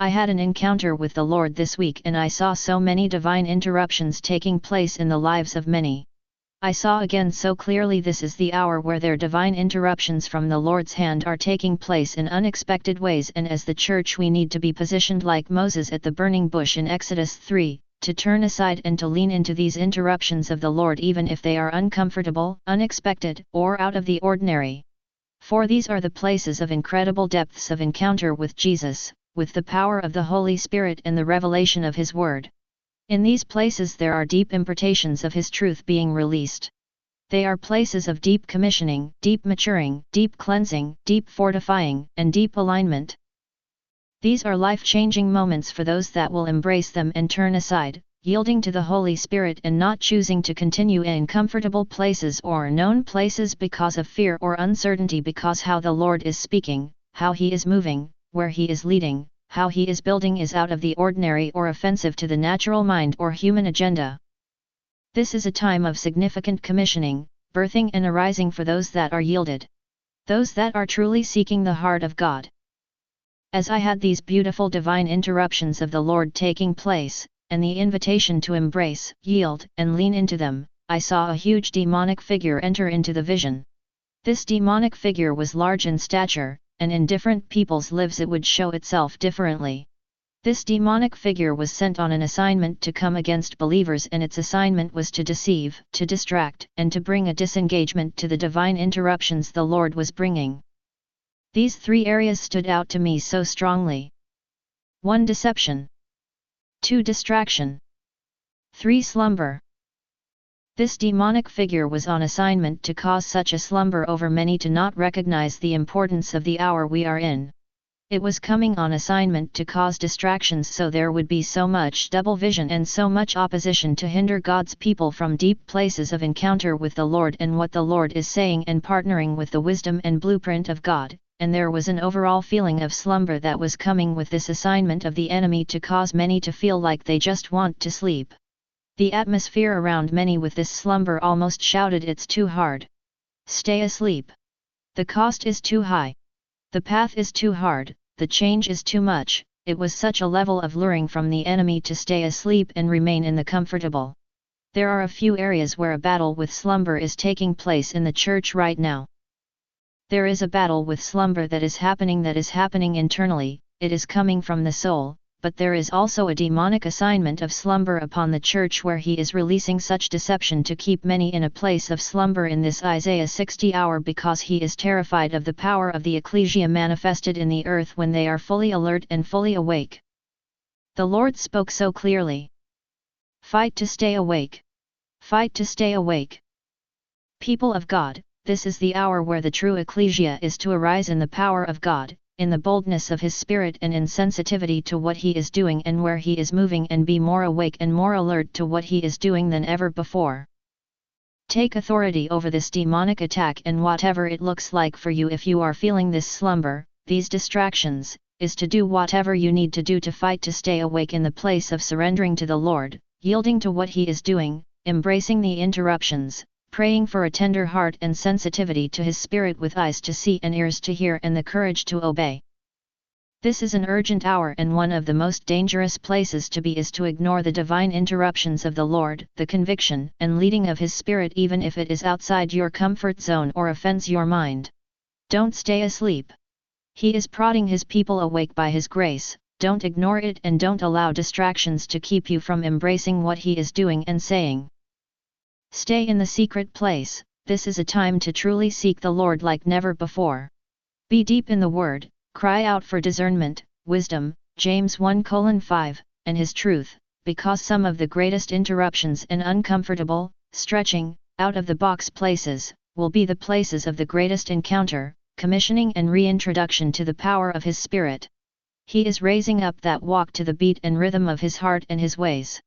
I had an encounter with the Lord this week and I saw so many divine interruptions taking place in the lives of many. I saw again so clearly this is the hour where their divine interruptions from the Lord's hand are taking place in unexpected ways, and as the church we need to be positioned like Moses at the burning bush in Exodus 3, to turn aside and to lean into these interruptions of the Lord even if they are uncomfortable, unexpected, or out of the ordinary. For these are the places of incredible depths of encounter with Jesus, with the power of the Holy Spirit and the revelation of His Word. In these places there are deep impartations of His truth being released. They are places of deep commissioning, deep maturing, deep cleansing, deep fortifying, and deep alignment. These are life-changing moments for those that will embrace them and turn aside, yielding to the Holy Spirit and not choosing to continue in comfortable places or known places because of fear or uncertainty, because how the Lord is speaking, how He is moving, where He is leading, how He is building is out of the ordinary or offensive to the natural mind or human agenda. This is a time of significant commissioning, birthing and arising for those that are yielded. Those that are truly seeking the heart of God. As I had these beautiful divine interruptions of the Lord taking place, and the invitation to embrace, yield, and lean into them, I saw a huge demonic figure enter into the vision. This demonic figure was large in stature, and in different people's lives it would show itself differently. This demonic figure was sent on an assignment to come against believers, and its assignment was to deceive, to distract, and to bring a disengagement to the divine interruptions the Lord was bringing. These three areas stood out to me so strongly. 1. Deception. 2. Distraction. 3. Slumber. This demonic figure was on assignment to cause such a slumber over many to not recognize the importance of the hour we are in. It was coming on assignment to cause distractions, so there would be so much double vision and so much opposition to hinder God's people from deep places of encounter with the Lord and what the Lord is saying and partnering with the wisdom and blueprint of God, and there was an overall feeling of slumber that was coming with this assignment of the enemy to cause many to feel like they just want to sleep. The atmosphere around many with this slumber almost shouted, "It's too hard. Stay asleep. The cost is too high. The path is too hard, the change is too much." It was such a level of luring from the enemy to stay asleep and remain in the comfortable. There are a few areas where a battle with slumber is taking place in the church right now. There is a battle with slumber that is happening internally, it is coming from the soul. But there is also a demonic assignment of slumber upon the church where he is releasing such deception to keep many in a place of slumber in this Isaiah 60 hour, because he is terrified of the power of the ecclesia manifested in the earth when they are fully alert and fully awake. The Lord spoke so clearly. Fight to stay awake. Fight to stay awake. People of God, this is the hour where the true ecclesia is to arise in the power of God, in the boldness of His Spirit and in sensitivity to what He is doing and where He is moving, and be more awake and more alert to what He is doing than ever before. Take authority over this demonic attack, and whatever it looks like for you, if you are feeling this slumber, these distractions, is to do whatever you need to do to fight to stay awake in the place of surrendering to the Lord, yielding to what He is doing, embracing the interruptions, praying for a tender heart and sensitivity to His Spirit with eyes to see and ears to hear and the courage to obey. This is an urgent hour, and one of the most dangerous places to be is to ignore the divine interruptions of the Lord, the conviction and leading of His Spirit, even if it is outside your comfort zone or offends your mind. Don't stay asleep. He is prodding His people awake by His grace. Don't ignore it, and don't allow distractions to keep you from embracing what He is doing and saying. Stay in the secret place. This is a time to truly seek the Lord like never before. Be deep in the Word, cry out for discernment, wisdom, James 1:5, and His truth, because some of the greatest interruptions and uncomfortable, stretching, out-of-the-box places, will be the places of the greatest encounter, commissioning and reintroduction to the power of His Spirit. He is raising up that walk to the beat and rhythm of His heart and His ways.